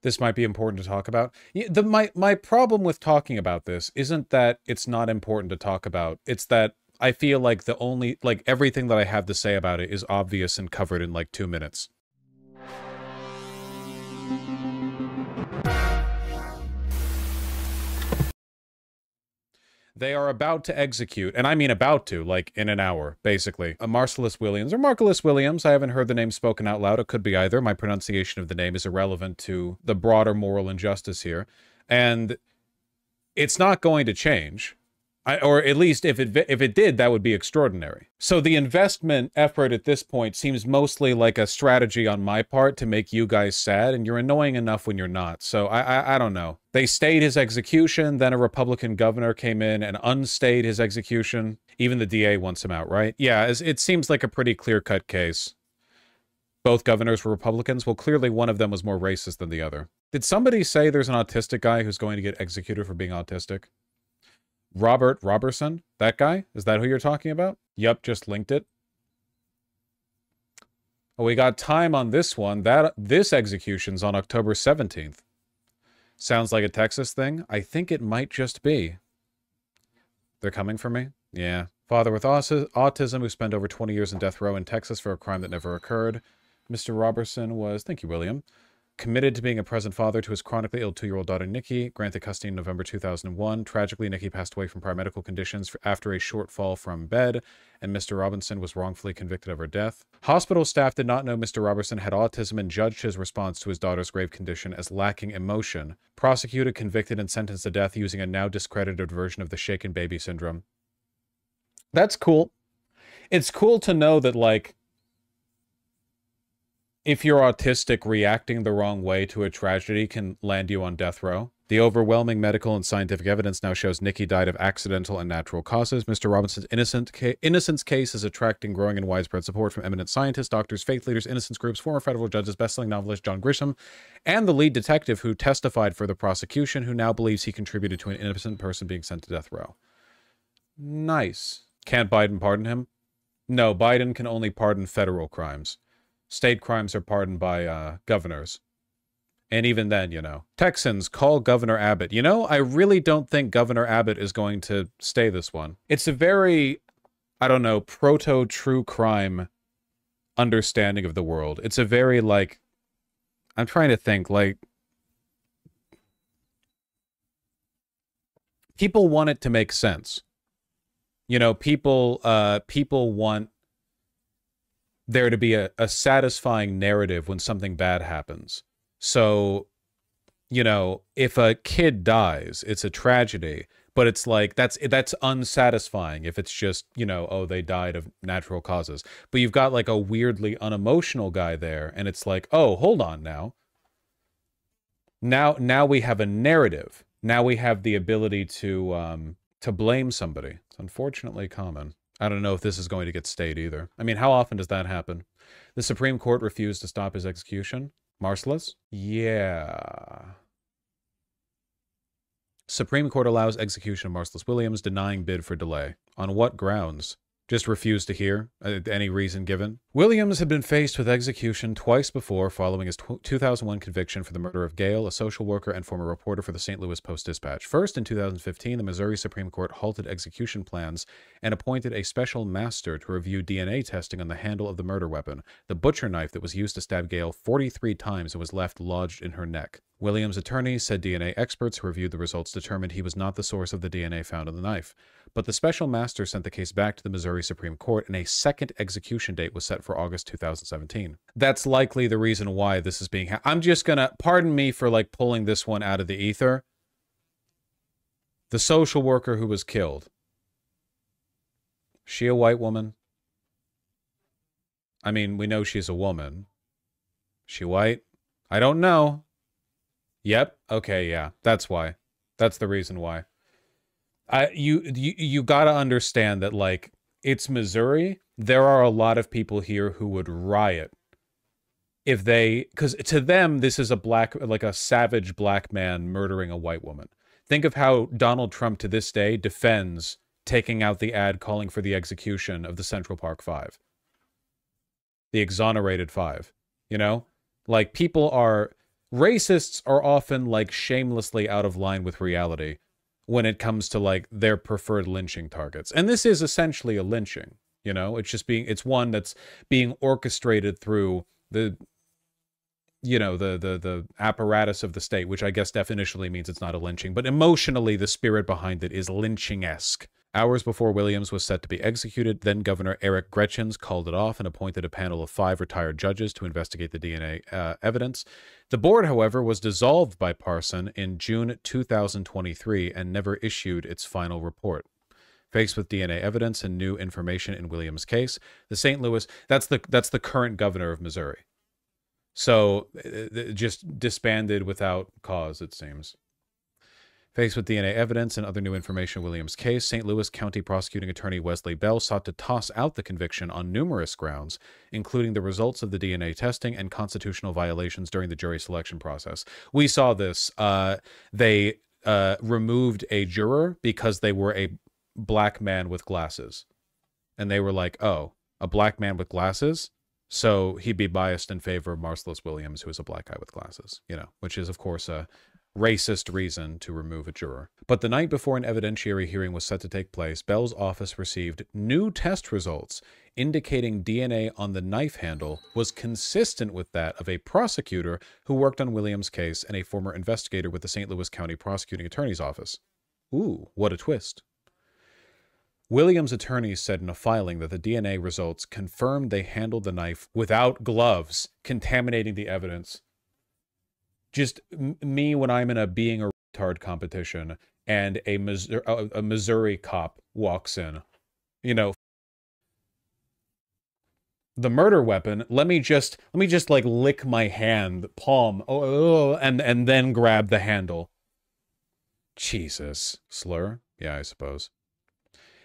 This might be important to talk about. My problem with talking about this isn't that it's not important to talk about. It's that I feel like everything that I have to say about it is obvious and covered in like 2 minutes. They are about to execute, and I mean about to, like in an hour, basically. Marcellus Williams, or Marcellus Williams, I haven't heard the name spoken out loud. It could be either. My pronunciation of the name is irrelevant to the broader moral injustice here. And it's not going to change. Or at least if it did, that would be extraordinary. So the investment effort at this point seems mostly like a strategy on my part to make you guys sad, and you're annoying enough when you're not. So I don't know. They stayed his execution, then a Republican governor came in and unstayed his execution. Even the DA wants him out, right? Yeah, it seems like a pretty clear-cut case. Both governors were Republicans. Well, clearly one of them was more racist than the other. Did somebody say there's an autistic guy who's going to get executed for being autistic? Robert Robertson? That guy? Is that who you're talking about? Yup, just linked it. Oh, we got time on this one. This execution's on October 17th. Sounds like a Texas thing. I think it might just be. They're coming for me? Yeah. Father with autism who spent over 20 years in death row in Texas for a crime that never occurred. Mr. Robertson was, thank you, William, committed to being a present father to his chronically ill 2-year-old daughter, Nikki, granted custody in November 2001. Tragically, Nikki passed away from prior medical conditions after a short fall from bed, and Mr. Robinson was wrongfully convicted of her death. Hospital staff did not know Mr. Robertson had autism and judged his response to his daughter's grave condition as lacking emotion. Prosecuted, convicted, and sentenced to death using a now discredited version of the shaken baby syndrome. That's cool. It's cool to know that, like, if you're autistic, reacting the wrong way to a tragedy can land you on death row. The overwhelming medical and scientific evidence now shows Nikki died of accidental and natural causes. Mr. Robinson's innocence case is attracting growing and widespread support from eminent scientists, doctors, faith leaders, innocence groups, former federal judges, best-selling novelist John Grisham, and the lead detective who testified for the prosecution, who now believes he contributed to an innocent person being sent to death row. Nice. Can't Biden pardon him? No, Biden can only pardon federal crimes. State crimes are pardoned by governors. And even then, you know. Texans, call Governor Abbott. You know, I really don't think Governor Abbott is going to stay this one. It's a very, I don't know, proto-true crime understanding of the world. It's a very, like, I'm trying to think, like, people want it to make sense. You know, people want there to be a satisfying narrative when something bad happens. So, you know, if a kid dies, it's a tragedy, but it's like, that's unsatisfying if it's just, you know, oh, they died of natural causes. But you've got like a weirdly unemotional guy there, and it's like, oh, hold on now. Now we have a narrative. Now we have the ability to blame somebody. It's unfortunately common. I don't know if this is going to get stayed either. I mean, how often does that happen? The Supreme Court refused to stop his execution. Marcellus? Yeah. Supreme Court allows execution of Marcellus Williams, denying bid for delay. On what grounds? Just refused to hear? Any reason given? Williams had been faced with execution twice before following his 2001 conviction for the murder of Gail, a social worker and former reporter for the St. Louis Post-Dispatch. First, in 2015, the Missouri Supreme Court halted execution plans and appointed a special master to review DNA testing on the handle of the murder weapon, the butcher knife that was used to stab Gail 43 times and was left lodged in her neck. Williams' attorney said DNA experts who reviewed the results determined he was not the source of the DNA found on the knife. But the special master sent the case back to the Missouri Supreme Court, and a second execution date was set for August 2017. That's likely the reason why this is being I'm just gonna, pardon me for like pulling this one out of the ether. The social worker who was killed. She a white woman? I mean, we know she's a woman. She white? I don't know. Yep. Okay, yeah. That's why. That's the reason why. You gotta understand that, like, it's Missouri. There are a lot of people here who would riot if they, because to them, this is like a savage black man murdering a white woman. Think of how Donald Trump to this day defends taking out the ad calling for the execution of the Central Park Five. The exonerated five. You know? Like, people are racists are often like shamelessly out of line with reality when it comes to like their preferred lynching targets. And this is essentially a lynching, you know? It's one that's being orchestrated through the the apparatus of the state, which I guess definitionally means it's not a lynching, but emotionally the spirit behind it is lynching-esque. Hours before Williams was set to be executed, then Governor Eric Gretchens called it off and appointed a panel of 5 retired judges to investigate the DNA evidence. The board, however, was dissolved by Parson in June 2023 and never issued its final report. Faced with DNA evidence and new information in Williams' case, the St. Louis, that's the current governor of Missouri. So, just disbanded without cause, it seems. Faced with DNA evidence and other new information in Williams' case, St. Louis County Prosecuting Attorney Wesley Bell sought to toss out the conviction on numerous grounds, including the results of the DNA testing and constitutional violations during the jury selection process. We saw this. They removed a juror because they were a black man with glasses. And they were like, oh, a black man with glasses? So he'd be biased in favor of Marcellus Williams, who is a black guy with glasses, which is, of course, a racist reason to remove a juror. But the night before an evidentiary hearing was set to take place, Bell's office received new test results indicating DNA on the knife handle was consistent with that of a prosecutor who worked on Williams' case and a former investigator with the St. Louis County Prosecuting Attorney's Office. Ooh, what a twist. Williams' attorneys said in a filing that the DNA results confirmed they handled the knife without gloves, contaminating the evidence. Just me when I'm in a being a retard competition and a Missouri cop walks in, the murder weapon. Let me just like lick my hand, palm, and then grab the handle. Jesus, slur. Yeah, I suppose.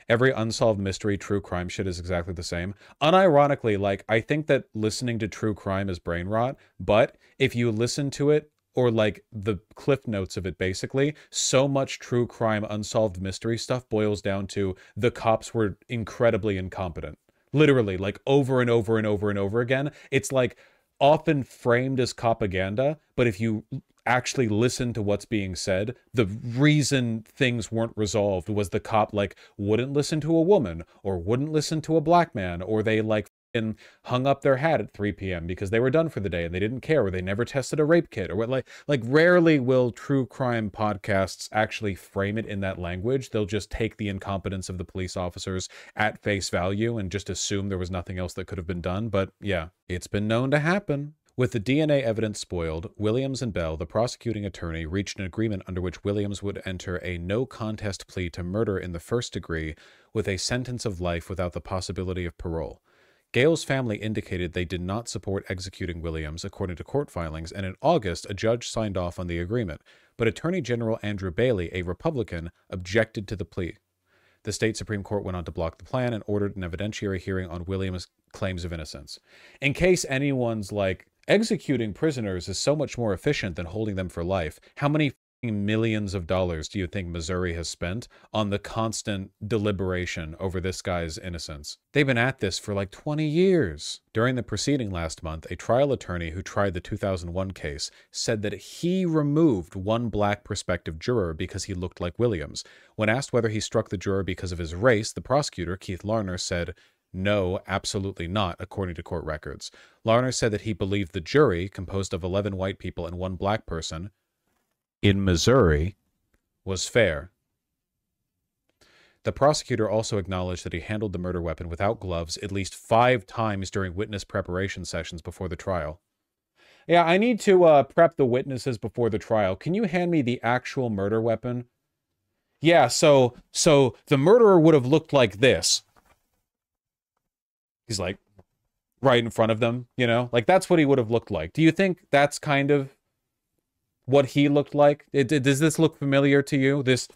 Every unsolved mystery, true crime shit is exactly the same. Unironically, like, I think that listening to true crime is brain rot, but if you listen to it, or like the cliff notes of it, basically, so much true crime, unsolved mystery stuff boils down to the cops were incredibly incompetent. Literally, like over and over and over and over again. It's like often framed as propaganda, but if you actually listen to what's being said, the reason things weren't resolved was the cop like wouldn't listen to a woman or wouldn't listen to a black man, or they like hung up their hat at 3 p.m. because they were done for the day and they didn't care, or they never tested a rape kit, or what, like rarely will true crime podcasts actually frame it in that language. They'll just take the incompetence of the police officers at face value and just assume there was nothing else that could have been done. But yeah, it's been known to happen. With the DNA evidence spoiled, Williams and Bell, the prosecuting attorney, reached an agreement under which Williams would enter a no-contest plea to murder in the first degree with a sentence of life without the possibility of parole. Gale's family indicated they did not support executing Williams, according to court filings, and in August, a judge signed off on the agreement. But Attorney General Andrew Bailey, a Republican, objected to the plea. The state Supreme Court went on to block the plan and ordered an evidentiary hearing on Williams' claims of innocence. In case anyone's like, executing prisoners is so much more efficient than holding them for life, how many millions of dollars do you think Missouri has spent on the constant deliberation over this guy's innocence? They've been at this for like 20 years. During the proceeding last month, a trial attorney who tried the 2001 case said that he removed one black prospective juror because he looked like Williams. When asked whether he struck the juror because of his race, the prosecutor, Keith Larner, said, "No, absolutely not," according to court records. Larner said that he believed the jury, composed of 11 white people and one black person, in Missouri, was fair. The prosecutor also acknowledged that he handled the murder weapon without gloves at least 5 times during witness preparation sessions before the trial. Yeah, I need to prep the witnesses before the trial. Can you hand me the actual murder weapon? Yeah, so the murderer would have looked like this. He's like right in front of them, like that's what he would have looked like. Do you think that's kind of what he looked like? Does this look familiar to you? This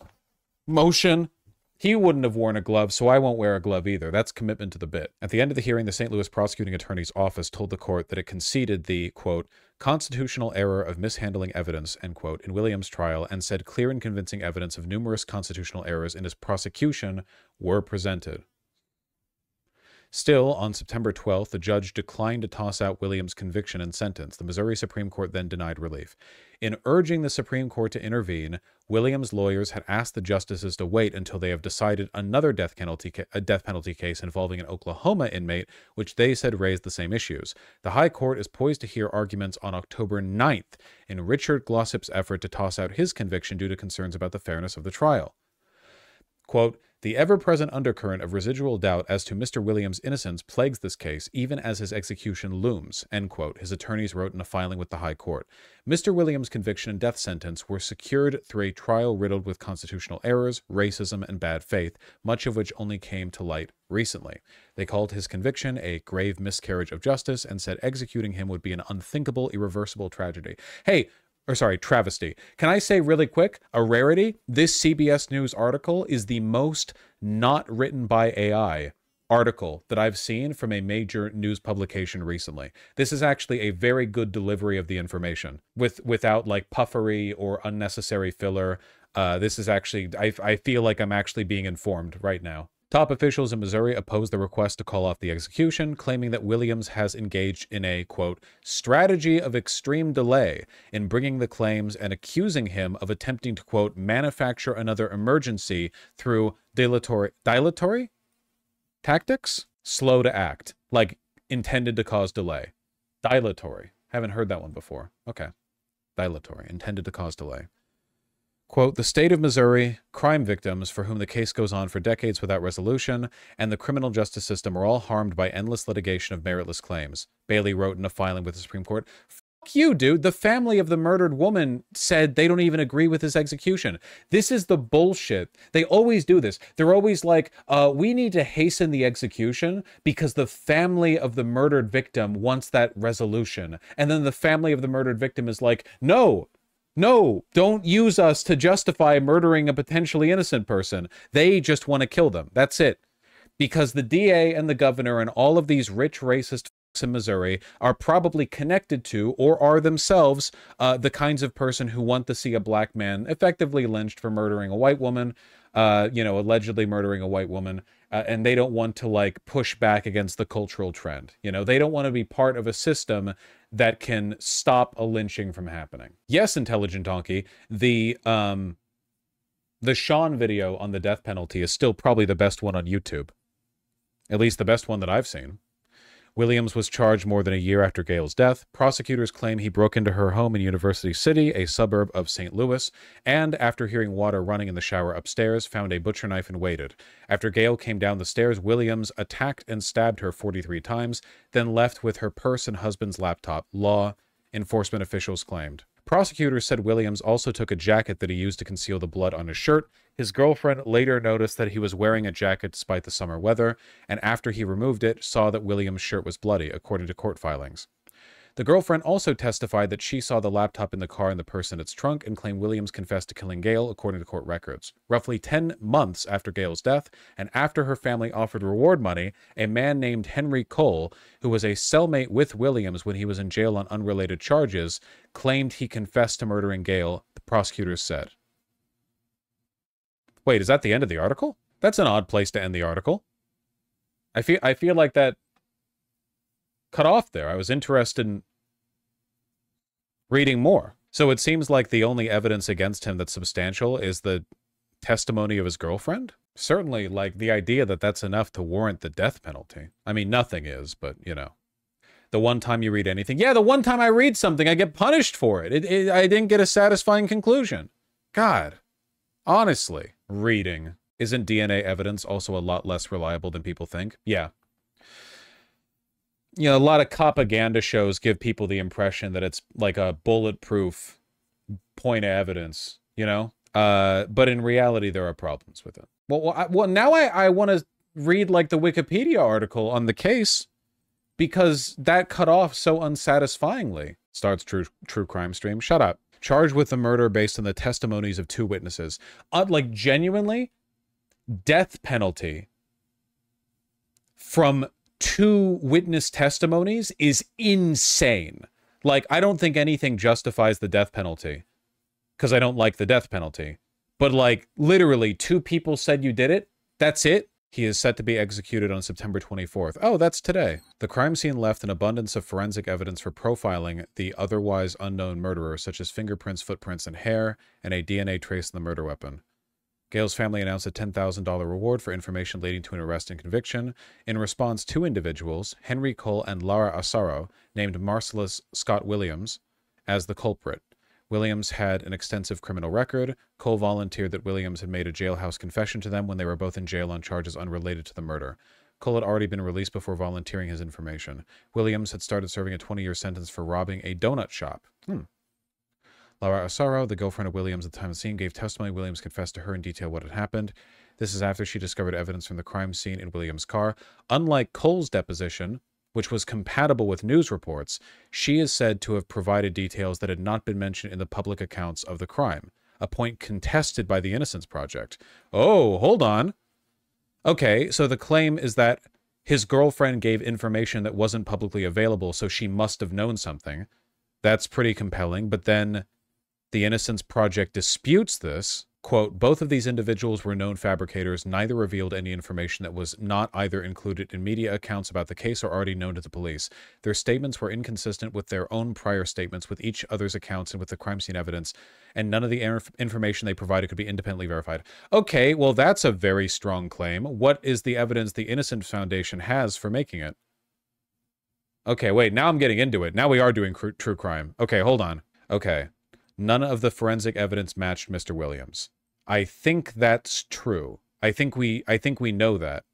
motion? He wouldn't have worn a glove, so I won't wear a glove either. That's commitment to the bit. At the end of the hearing, the St. Louis prosecuting attorney's office told the court that it conceded the, quote, constitutional error of mishandling evidence, end quote, in Williams' trial, and said clear and convincing evidence of numerous constitutional errors in his prosecution were presented. Still, on September 12th, the judge declined to toss out Williams' conviction and sentence. The Missouri Supreme Court then denied relief. In urging the Supreme Court to intervene, Williams' lawyers had asked the justices to wait until they have decided another death penalty case involving an Oklahoma inmate, which they said raised the same issues. The High Court is poised to hear arguments on October 9th in Richard Glossip's effort to toss out his conviction due to concerns about the fairness of the trial. Quote, the ever-present undercurrent of residual doubt as to Mr. Williams' innocence plagues this case, even as his execution looms, end quote, his attorneys wrote in a filing with the High Court. Mr. Williams' conviction and death sentence were secured through a trial riddled with constitutional errors, racism, and bad faith, much of which only came to light recently. They called his conviction a grave miscarriage of justice and said executing him would be an unthinkable, irreversible tragedy. Travesty. Can I say really quick, a rarity? This CBS News article is the most not written by AI article that I've seen from a major news publication recently. This is actually a very good delivery of the information without like puffery or unnecessary filler. This is actually, I feel like I'm actually being informed right now. Top officials in Missouri opposed the request to call off the execution, claiming that Williams has engaged in a, quote, strategy of extreme delay in bringing the claims and accusing him of attempting to, quote, manufacture another emergency through dilatory tactics? Slow to act, like intended to cause delay. Dilatory. Haven't heard that one before. Okay. Dilatory. Intended to cause delay. Quote, the state of Missouri, crime victims for whom the case goes on for decades without resolution, and the criminal justice system are all harmed by endless litigation of meritless claims, Bailey wrote in a filing with the Supreme Court. Fuck you, dude. The family of the murdered woman said they don't even agree with his execution. This is the bullshit. They always do this. They're always like, we need to hasten the execution because the family of the murdered victim wants that resolution. And then the family of the murdered victim is like, no, don't use us to justify murdering a potentially innocent person. They just want to kill them. That's it. Because the DA and the governor and all of these rich racist f***s in Missouri are probably connected to or are themselves the kinds of person who want to see a black man effectively lynched for murdering a white woman, allegedly murdering a white woman, and they don't want to like push back against the cultural trend. They don't want to be part of a system that can stop a lynching from happening. Yes, Intelligent Donkey, the Sean video on the death penalty is still probably the best one on YouTube. At least the best one that I've seen. Williams was charged more than a year after Gale's death. Prosecutors claim he broke into her home in University City, a suburb of St. Louis, and after hearing water running in the shower upstairs, found a butcher knife and waited. After Gale came down the stairs, Williams attacked and stabbed her 43 times, then left with her purse and husband's laptop, law enforcement officials claimed. Prosecutors said Williams also took a jacket that he used to conceal the blood on his shirt. His girlfriend later noticed that he was wearing a jacket despite the summer weather, and after he removed it, saw that Williams' shirt was bloody, according to court filings. The girlfriend also testified that she saw the laptop in the car and the purse in its trunk and claimed Williams confessed to killing Gale, according to court records. Roughly 10 months after Gale's death, and after her family offered reward money, a man named Henry Cole, who was a cellmate with Williams when he was in jail on unrelated charges, claimed he confessed to murdering Gale, the prosecutors said. Wait, is that the end of the article? That's an odd place to end the article. I feel like that cut off there. I was interested in reading more. So it seems like the only evidence against him that's substantial is the testimony of his girlfriend? Certainly, like, the idea that that's enough to warrant the death penalty. I mean, nothing is, but, the one time you read anything. Yeah, the one time I read something, I get punished for it. I didn't get a satisfying conclusion. God, honestly, reading. Isn't DNA evidence also a lot less reliable than people think? Yeah. A lot of propaganda shows give people the impression that it's like a bulletproof point of evidence, but in reality, there are problems with it. Well, now I want to read like the Wikipedia article on the case because that cut off so unsatisfyingly. Starts true crime stream. Shut up. Charged with the murder based on the testimonies of 2 witnesses. Like, genuinely, death penalty from 2 witness testimonies is insane. Like, I don't think anything justifies the death penalty because I don't like the death penalty. But, like, literally 2 people said you did it. That's it. He is set to be executed on September 24th. Oh, that's today. The crime scene left an abundance of forensic evidence for profiling the otherwise unknown murderer, such as fingerprints, footprints, and hair, and a DNA trace in the murder weapon. Gale's family announced a $10,000 reward for information leading to an arrest and conviction. In response, two individuals, Henry Cole and Lara Asaro, named Marcellus Scott Williams as the culprit. Williams had an extensive criminal record. Cole volunteered that Williams had made a jailhouse confession to them when they were both in jail on charges unrelated to the murder. Cole had already been released before volunteering his information. Williams had started serving a 20-year sentence for robbing a donut shop. Lara Asaro, the girlfriend of Williams at the time of the scene, gave testimony. Williams confessed to her in detail what had happened. This is after she discovered evidence from the crime scene in Williams' car. Unlike Cole's deposition, which was compatible with news reports, she is said to have provided details that had not been mentioned in the public accounts of the crime, a point contested by the Innocence Project. Oh, hold on. Okay, so the claim is that his girlfriend gave information that wasn't publicly available, so she must have known something. That's pretty compelling, but then the Innocence Project disputes this. Quote, both of these individuals were known fabricators. Neither revealed any information that was not either included in media accounts about the case or already known to the police. Their statements were inconsistent with their own prior statements, with each other's accounts, and with the crime scene evidence, and none of the information they provided could be independently verified. Okay, well, that's a very strong claim. What is the evidence the Innocence Foundation has for making it? Okay, wait, now I'm getting into it. Now we are doing true crime. Okay, hold on. Okay. None of the forensic evidence matched Mr. Williams. I think that's true. I think we know that.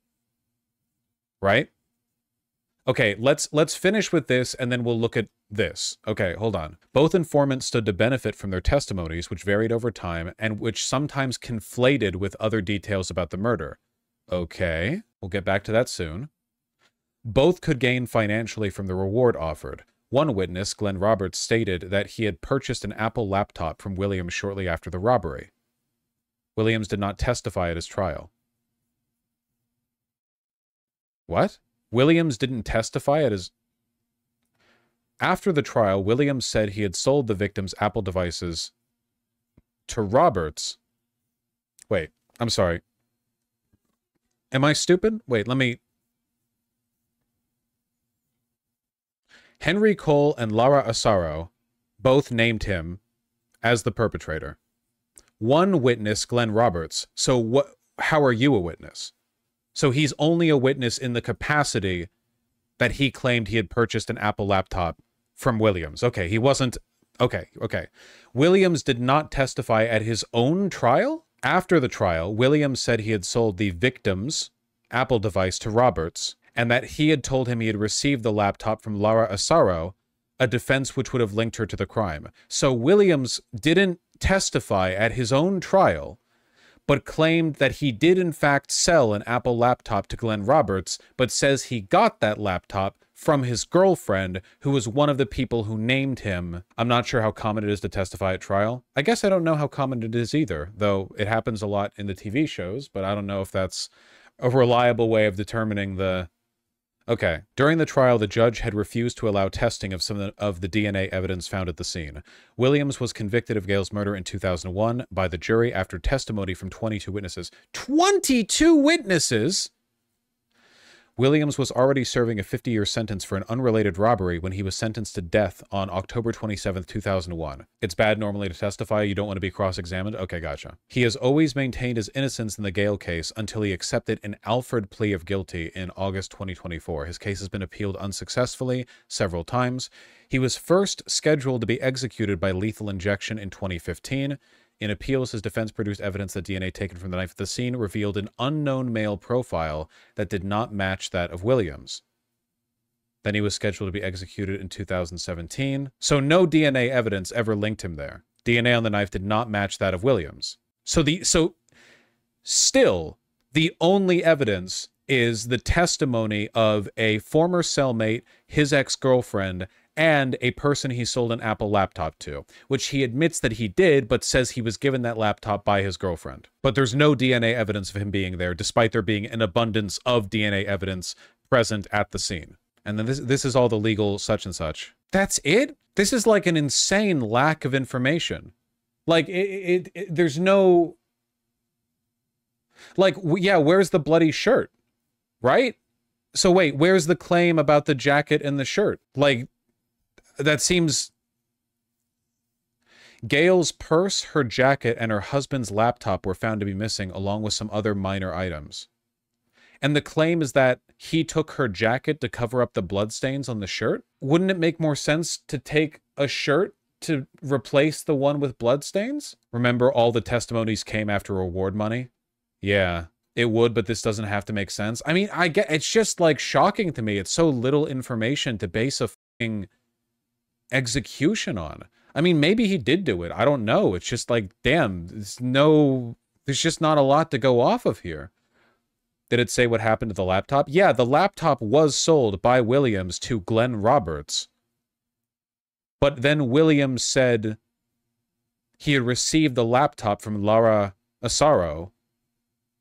Right? Okay, let's finish with this and then we'll look at this. Okay, hold on. Both informants stood to benefit from their testimonies, which varied over time and which sometimes conflated with other details about the murder. Okay, we'll get back to that soon. Both could gain financially from the reward offered. One witness, Glenn Roberts, stated that he had purchased an Apple laptop from Williams shortly after the robbery. Williams did not testify at his trial. What? Williams didn't testify at his... After the trial, Williams said he had sold the victim's Apple devices to Roberts. Wait, I'm sorry. Am I stupid? Wait, let me... Henry Cole and Lara Asaro both named him as the perpetrator. One witness, Glenn Roberts. So what? How are you a witness? So he's only a witness in the capacity that he claimed he had purchased an Apple laptop from Williams. Okay, he wasn't... Okay. Williams did not testify at his own trial? After the trial, Williams said he had sold the victim's Apple device to Roberts, and that he had told him he had received the laptop from Lara Asaro, a defense which would have linked her to the crime. So Williams didn't testify at his own trial, but claimed that he did in fact sell an Apple laptop to Glenn Roberts, but says he got that laptop from his girlfriend, who was one of the people who named him. I'm not sure how common it is to testify at trial. I guess I don't know how common it is either, though it happens a lot in the TV shows, but I don't know if that's a reliable way of determining the... Okay. During the trial, the judge had refused to allow testing of some of the DNA evidence found at the scene. Williams was convicted of Gale's murder in 2001 by the jury after testimony from 22 witnesses. 22 witnesses?! Williams was already serving a 50-year sentence for an unrelated robbery when he was sentenced to death on October 27, 2001. It's bad normally to testify. You don't want to be cross-examined? Okay, gotcha. He has always maintained his innocence in the Gale case until he accepted an Alford plea of guilty in August 2024. His case has been appealed unsuccessfully several times. He was first scheduled to be executed by lethal injection in 2015. In appeals, his defense produced evidence that DNA taken from the knife at the scene revealed an unknown male profile that did not match that of Williams. Then he was scheduled to be executed in 2017. So no DNA evidence ever linked him there. DNA on the knife did not match that of Williams. So still, the only evidence is the testimony of a former cellmate, his ex-girlfriend, and a person he sold an Apple laptop to, which he admits that he did, but says he was given that laptop by his girlfriend. But there's no DNA evidence of him being there, despite there being an abundance of DNA evidence present at the scene. And then this is all the legal such and such. That's it? This is like an insane lack of information. Like, there's no... Like, yeah, where's the bloody shirt? right? So wait, where's the claim about the jacket and the shirt? Like, that seems... Gail's purse, her jacket, and her husband's laptop were found to be missing, along with some other minor items. And the claim is that he took her jacket to cover up the bloodstains on the shirt? Wouldn't it make more sense to take a shirt to replace the one with bloodstains? Remember, all the testimonies came after reward money? Yeah, it would, but this doesn't have to make sense. I mean, I get, it's just like shocking to me. It's so little information to base a fucking execution on. I mean, maybe he did do it. I don't know. It's just like, damn, there's just not a lot to go off of here. Did it say what happened to the laptop? Yeah, the laptop was sold by Williams to Glenn Roberts. But then Williams said he had received the laptop from Laura Asaro,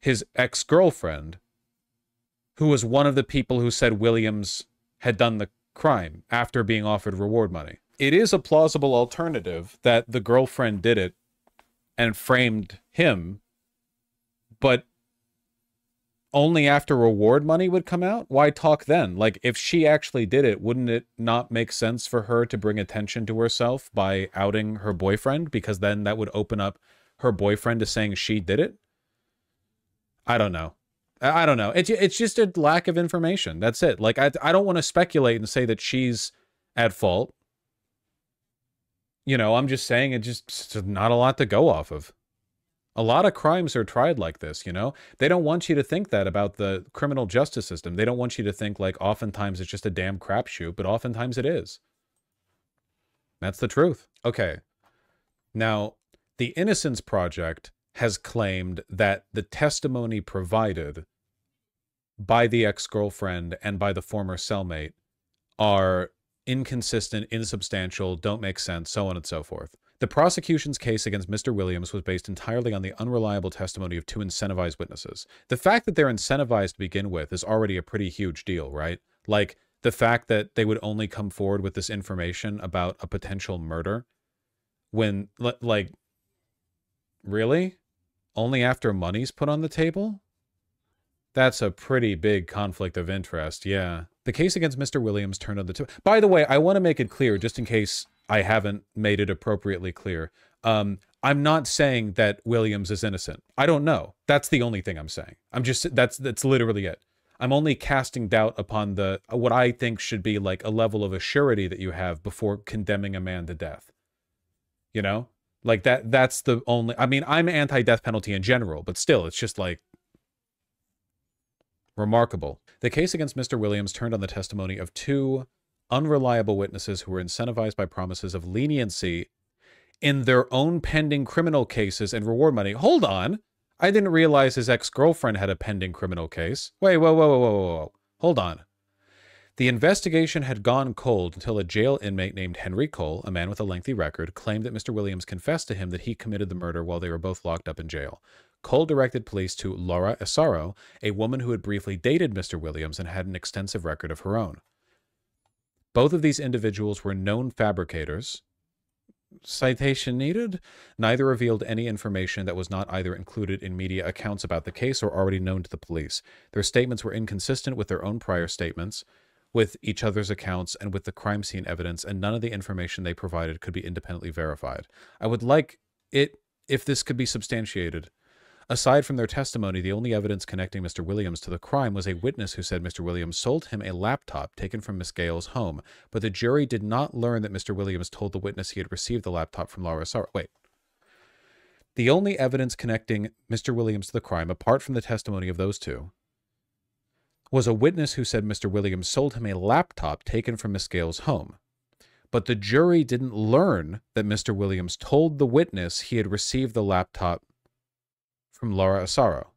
his ex-girlfriend, who was one of the people who said Williams had done the crime after being offered reward money. It is a plausible alternative that the girlfriend did it and framed him, but only after reward money would come out? Why talk then? Like, if she actually did it, wouldn't it not make sense for her to bring attention to herself by outing her boyfriend? Because then that would open up her boyfriend to saying she did it? I don't know. I don't know. It's just a lack of information. That's it. Like, I don't want to speculate and say that she's at fault. You know, I'm just saying it's not a lot to go off of. A lot of crimes are tried like this, you know? They don't want you to think that about the criminal justice system. They don't want you to think, like, oftentimes it's just a damn crapshoot, but oftentimes it is. That's the truth. Okay. Now, the Innocence Project has claimed that the testimony provided by the ex-girlfriend and by the former cellmate are inconsistent, insubstantial, don't make sense, so on and so forth. The prosecution's case against Mr. Williams was based entirely on the unreliable testimony of two incentivized witnesses. The fact that they're incentivized to begin with is already a pretty huge deal, right? Like, the fact that they would only come forward with this information about a potential murder when, like, really? Only after money's put on the table? That's a pretty big conflict of interest, yeah. The case against Mr. Williams turned on the two. By the way, I want to make it clear, just in case I haven't made it appropriately clear. I'm not saying that Williams is innocent. I don't know. That's the only thing I'm saying. That's literally it. I'm only casting doubt upon what I think should be like a level of assurity that you have before condemning a man to death. You know? Like that's the only, I mean, I'm anti-death penalty in general, but still, it's just like remarkable. The case against Mr. Williams turned on the testimony of two unreliable witnesses who were incentivized by promises of leniency in their own pending criminal cases and reward money. Hold on. I didn't realize his ex-girlfriend had a pending criminal case. Wait, whoa. Hold on. The investigation had gone cold until a jail inmate named Henry Cole, a man with a lengthy record, claimed that Mr. Williams confessed to him that he committed the murder while they were both locked up in jail. Cole directed police to Laura Asaro, a woman who had briefly dated Mr. Williams and had an extensive record of her own. Both of these individuals were known fabricators. Citation needed? Neither revealed any information that was not either included in media accounts about the case or already known to the police. Their statements were inconsistent with their own prior statements, with each other's accounts, and with the crime scene evidence, and none of the information they provided could be independently verified. I would like it if this could be substantiated. Aside from their testimony, the only evidence connecting Mr. Williams to the crime was a witness who said Mr. Williams sold him a laptop taken from Miss Gale's home, but the jury did not learn that Mr. Williams told the witness he had received the laptop from Laura Asaro. Wait. The only evidence connecting Mr. Williams to the crime, apart from the testimony of those two, was a witness who said Mr. Williams sold him a laptop taken from Miss Gale's home. But the jury didn't learn that Mr. Williams told the witness he had received the laptop from Laura Asaro.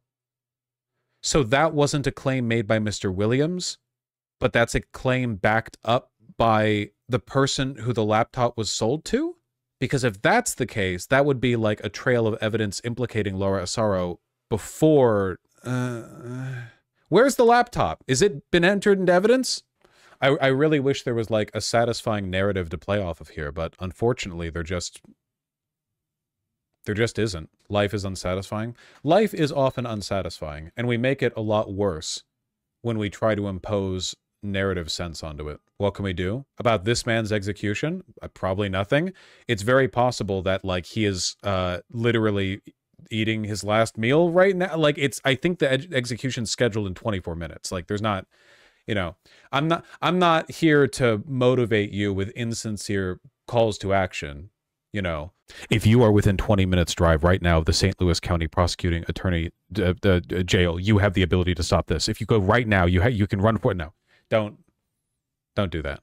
So that wasn't a claim made by Mr. Williams, but that's a claim backed up by the person who the laptop was sold to? Because if that's the case, that would be like a trail of evidence implicating Laura Asaro before... Where's the laptop? Is it been entered into evidence? I really wish there was like a satisfying narrative to play off of here, but unfortunately there just isn't. Life is unsatisfying. Life is often unsatisfying, and we make it a lot worse when we try to impose narrative sense onto it. What can we do about this man's execution? Probably nothing. It's very possible that like he is literally eating his last meal right now. Like I think the execution's scheduled in 24 minutes. Like there's not, you know, I'm not here to motivate you with insincere calls to action. You know, if you are within 20 minutes drive right now of the St. Louis County prosecuting attorney jail, you have the ability to stop this. If you go right now, you can run for it. No, don't do that.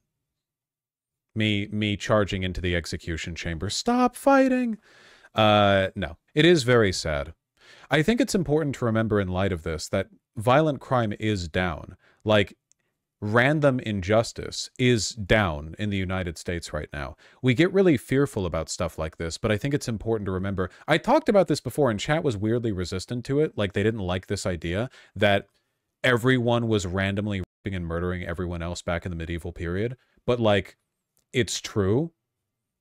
Me charging into the execution chamber. Stop fighting. No, it is very sad. I think it's important to remember in light of this that violent crime is down. Like, random injustice is down in the United States right now. We get really fearful about stuff like this, but I think it's important to remember. I talked about this before, and chat was weirdly resistant to it. Like, they didn't like this idea that everyone was randomly raping and murdering everyone else back in the medieval period. But, like, it's true.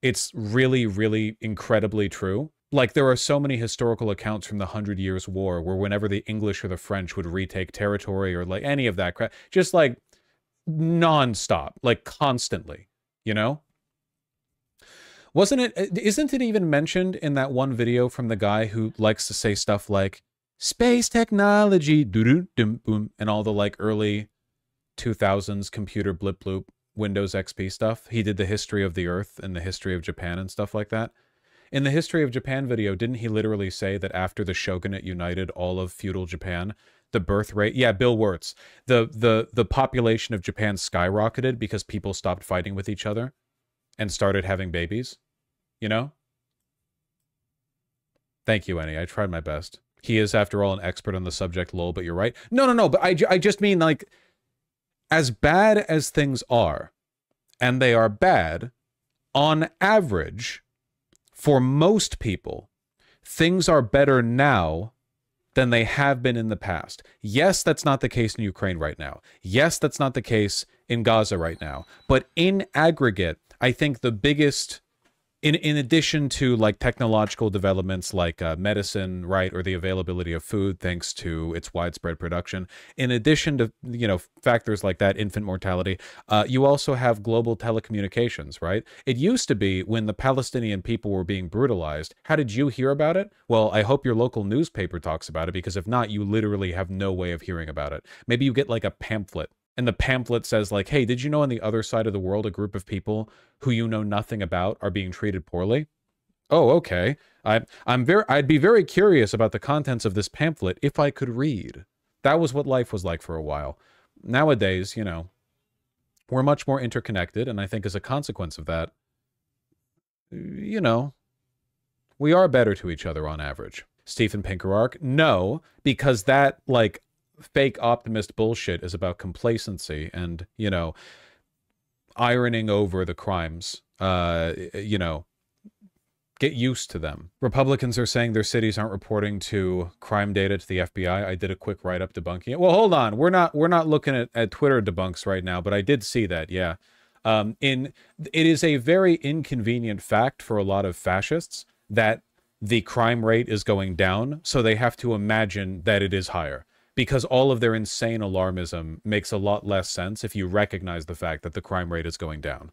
It's really, really incredibly true. Like, there are so many historical accounts from the 100 Years' War where whenever the English or the French would retake territory or, like, any of that crap, just, like, non-stop, like constantly, you know? Isn't it even mentioned in that one video from the guy who likes to say stuff like space technology, doo-doo-dum-boom, and all the like early 2000s computer blip bloop Windows XP stuff? He did the history of the Earth and the history of Japan and stuff like that. In the history of Japan video, didn't he literally say that after the shogunate united all of feudal Japan, the birth rate, yeah, Bill Wirtz, the population of Japan skyrocketed because people stopped fighting with each other and started having babies, you know? Thank you, Annie. I tried my best. He is, after all, an expert on the subject, lol, but you're right. No, but I just mean, like, as bad as things are, and they are bad, on average, for most people, things are better now than they have been in the past. Yes, that's not the case in Ukraine right now. Yes, that's not the case in Gaza right now. But in aggregate, I think the biggest, in addition to like technological developments like medicine, right, or the availability of food thanks to its widespread production, in addition to, you know, factors like that, infant mortality, you also have global telecommunications, right? It used to be when the Palestinian people were being brutalized. How did you hear about it? Well, I hope your local newspaper talks about it, because if not, you literally have no way of hearing about it. Maybe you get like a pamphlet, and the pamphlet says like, hey, did you know on the other side of the world, a group of people who you know nothing about are being treated poorly? Oh, okay. I'd be very curious about the contents of this pamphlet if I could read. That was what life was like for a while. Nowadays, you know, we're much more interconnected, and I think as a consequence of that, you know, we are better to each other on average. Stephen Pinkerark, no, because that, like, fake optimist bullshit is about complacency and, you know, ironing over the crimes, you know, get used to them. Republicans are saying their cities aren't reporting to crime data to the FBI. I did a quick write-up debunking it. Well, hold on. We're not looking at Twitter debunks right now, but I did see that, yeah. It is a very inconvenient fact for a lot of fascists that the crime rate is going down, so they have to imagine that it is higher, because all of their insane alarmism makes a lot less sense if you recognize the fact that the crime rate is going down.